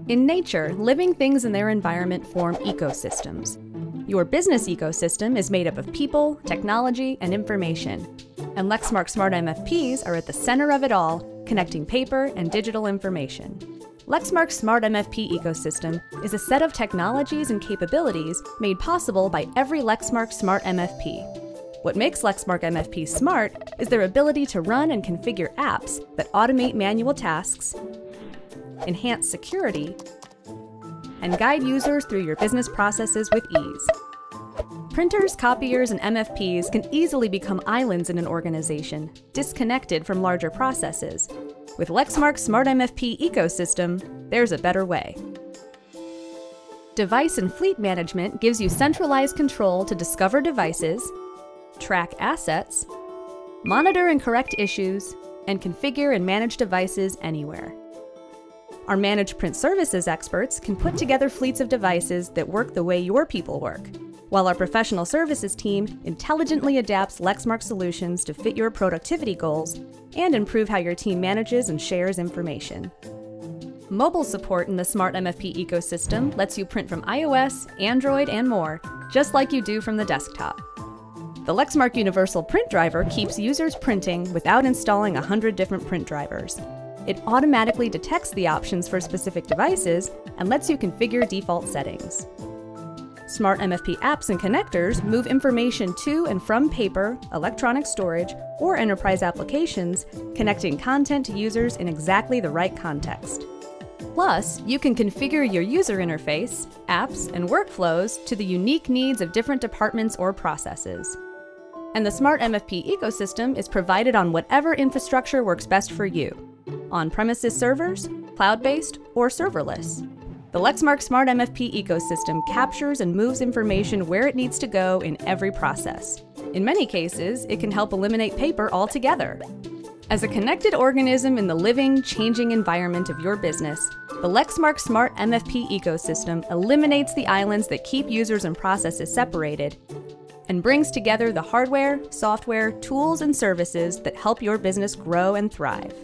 In nature, living things and their environment form ecosystems. Your business ecosystem is made up of people, technology, and information. And Lexmark Smart MFPs are at the center of it all, connecting paper and digital information. Lexmark's Smart MFP ecosystem is a set of technologies and capabilities made possible by every Lexmark Smart MFP. What makes Lexmark MFP smart is their ability to run and configure apps that automate manual tasks, enhance security, and guide users through your business processes with ease. Printers, copiers, and MFPs can easily become islands in an organization, disconnected from larger processes. With Lexmark's Smart MFP ecosystem, there's a better way. Device and fleet management gives you centralized control to discover devices, track assets, monitor and correct issues, and configure and manage devices anywhere. Our Managed Print Services experts can put together fleets of devices that work the way your people work, while our professional services team intelligently adapts Lexmark solutions to fit your productivity goals and improve how your team manages and shares information. Mobile support in the Smart MFP ecosystem lets you print from iOS, Android, and more, just like you do from the desktop. The Lexmark Universal Print Driver keeps users printing without installing 100 different print drivers. It automatically detects the options for specific devices and lets you configure default settings. Smart MFP apps and connectors move information to and from paper, electronic storage, or enterprise applications, connecting content to users in exactly the right context. Plus, you can configure your user interface, apps, and workflows to the unique needs of different departments or processes. And the Smart MFP ecosystem is provided on whatever infrastructure works best for you: on-premises servers, cloud-based, or serverless. The Lexmark Smart MFP ecosystem captures and moves information where it needs to go in every process. In many cases, it can help eliminate paper altogether. As a connected organism in the living, changing environment of your business, the Lexmark Smart MFP ecosystem eliminates the islands that keep users and processes separated and brings together the hardware, software, tools, and services that help your business grow and thrive.